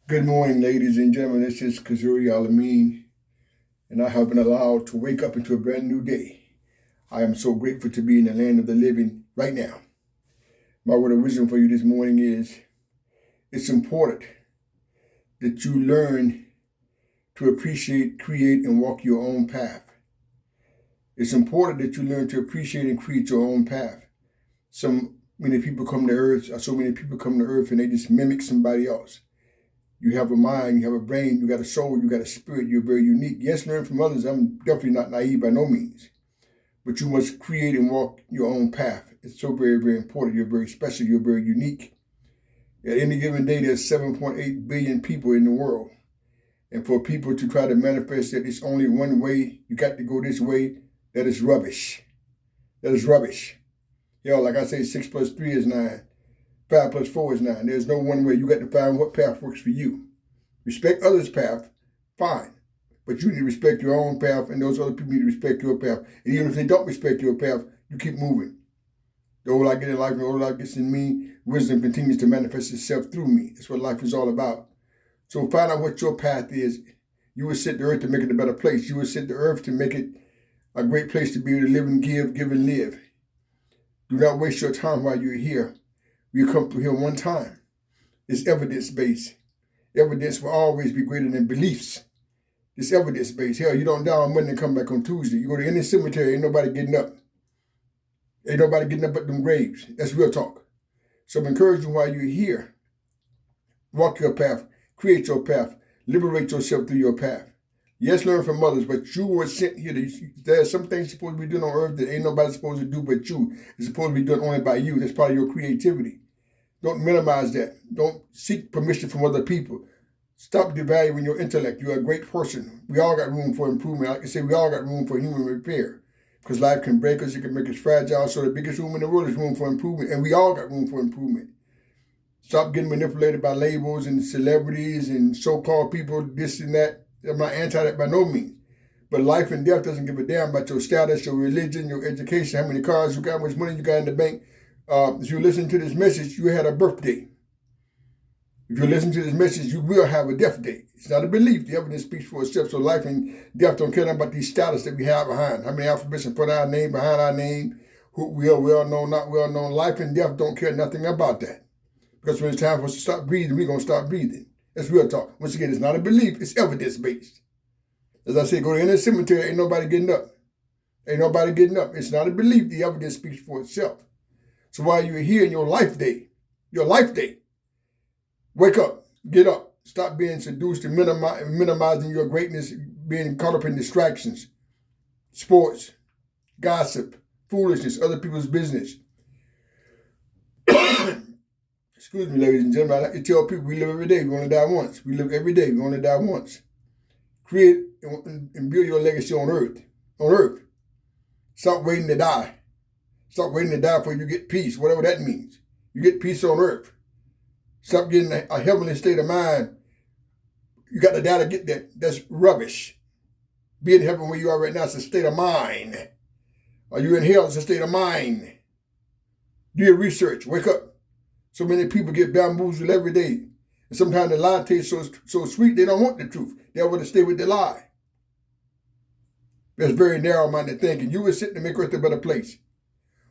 Good morning, ladies and gentlemen. This is Kazuri Alameen, and I have been allowed to wake up into a brand new day. I am so grateful to be in the land of the living right now. My word of wisdom for you this morning is it's important that you learn to appreciate, create, and walk your own path. It's important that you learn to appreciate and create your own path. So many people come to earth, and they just mimic somebody else. You have a mind, you have a brain, you got a soul, you got a spirit, you're very unique. Yes, learn from others. I'm definitely not naive by no means. But you must create and walk your own path. It's so very, very important. You're very special, you're very unique. At any given day, there's 7.8 billion people in the world. And for people to try to manifest that it's only one way, you got to go this way, that is rubbish. That is rubbish. Like I say, 6 plus 3 is 9. 5 plus 4 is 9. There's no one way. You got to find what path works for you. Respect others' path, fine. But you need to respect your own path, and those other people need to respect your path. And even if they don't respect your path, you keep moving. The older I get in life, the older life gets in me, wisdom continues to manifest itself through me. That's what life is all about. So find out what your path is. You will set the earth to make it a better place. You will set the earth to make it a great place to be able to live and give and live. Do not waste your time while you're here. We come through here one time. It's evidence-based. Evidence will always be greater than beliefs. It's evidence-based. Hell, you don't die on Monday and come back on Tuesday. You go to any cemetery, ain't nobody getting up. Ain't nobody getting up at them graves. That's real talk. So I'm encouraging you while you're here. Walk your path. Create your path. Liberate yourself through your path. Yes, learn from others, but you were sent here. There's some things supposed to be done on earth that ain't nobody supposed to do but you. It's supposed to be done only by you. That's part of your creativity. Don't minimize that. Don't seek permission from other people. Stop devaluing your intellect. You're a great person. We all got room for improvement. Like I say, we all got room for human repair. Because life can break us, it can make us fragile. So the biggest room in the world is room for improvement. And we all got room for improvement. Stop getting manipulated by labels and celebrities and so-called people, this and that. I'm not anti that by no means. But life and death doesn't give a damn about your status, your religion, your education, how many cars you got, how much money you got in the bank. If you listen to this message, you had a birthday. If you listen to this message, you will have a death day. It's not a belief. The evidence speaks for itself. So life and death don't care about these status that we have behind. How many alphabets in front of our name, behind our name, who we are well known, not well known. Life and death don't care nothing about that. Because when it's time for us to stop breathing, we're going to stop breathing. That's real talk. Once again, it's not a belief. It's evidence-based. As I say, go to any cemetery, ain't nobody getting up. Ain't nobody getting up. It's not a belief. The evidence speaks for itself. So while you're here in your life day, wake up, get up. Stop being seduced and minimizing your greatness, being caught up in distractions, sports, gossip, foolishness, other people's business. Excuse me, ladies and gentlemen. I like to tell people we live every day. We only die once. We live every day. We only die once. Create and build your legacy on earth. On earth. Stop waiting to die. Stop waiting to die before you get peace, whatever that means. You get peace on earth. Stop getting a heavenly state of mind. You got to die to get that. That's rubbish. Be in heaven where you are right now. It's a state of mind. Are you in hell? It's a state of mind. Do your research. Wake up. So many people get bamboozled every day. And sometimes the lie tastes so sweet, they don't want the truth. They want to stay with the lie. That's very narrow-minded thinking. You were sitting to make earth a better place.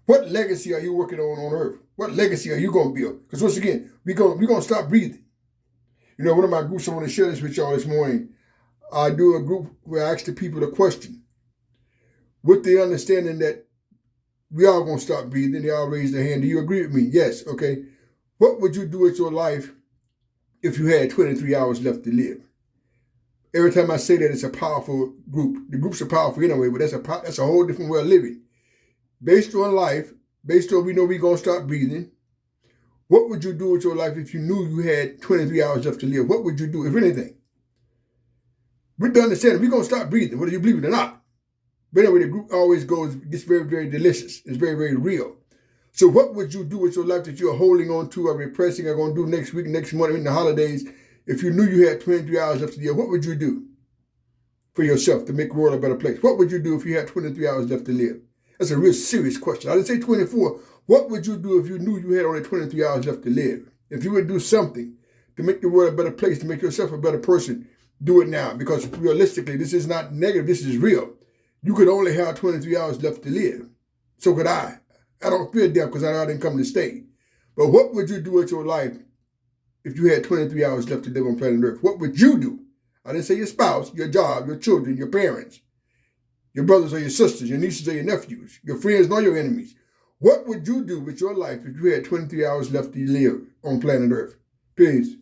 What legacy are you working on earth? What legacy are you going to build? Because once again, we're going to stop breathing. One of my groups, I want to share this with y'all this morning. I do a group where I ask the people a question. With the understanding that we all going to stop breathing, they all raise their hand. Do you agree with me? Yes. Okay. What would you do with your life if you had 23 hours left to live? Every time I say that, it's a powerful group. The groups are powerful anyway, but that's a whole different way of living. Based on life, based on we know we're going to stop breathing, what would you do with your life if you knew you had 23 hours left to live? What would you do, if anything? With the understanding, we're going to stop breathing, whether you believe it or not. But anyway, the group always gets very, very delicious. It's very, very real. So what would you do with your life that you're holding on to or repressing or going to do next week, next month, in the holidays? If you knew you had 23 hours left to live, what would you do for yourself to make the world a better place? What would you do if you had 23 hours left to live? That's a real serious question. I didn't say 24. What would you do if you knew you had only 23 hours left to live? If you would do something to make the world a better place, to make yourself a better person, do it now. Because realistically, this is not negative. This is real. You could only have 23 hours left to live. So could I. I don't fear death because I didn't come to stay. But what would you do with your life if you had 23 hours left to live on planet Earth? What would you do? I didn't say your spouse, your job, your children, your parents, your brothers or your sisters, your nieces or your nephews, your friends or your enemies. What would you do with your life if you had 23 hours left to live on planet Earth? Peace.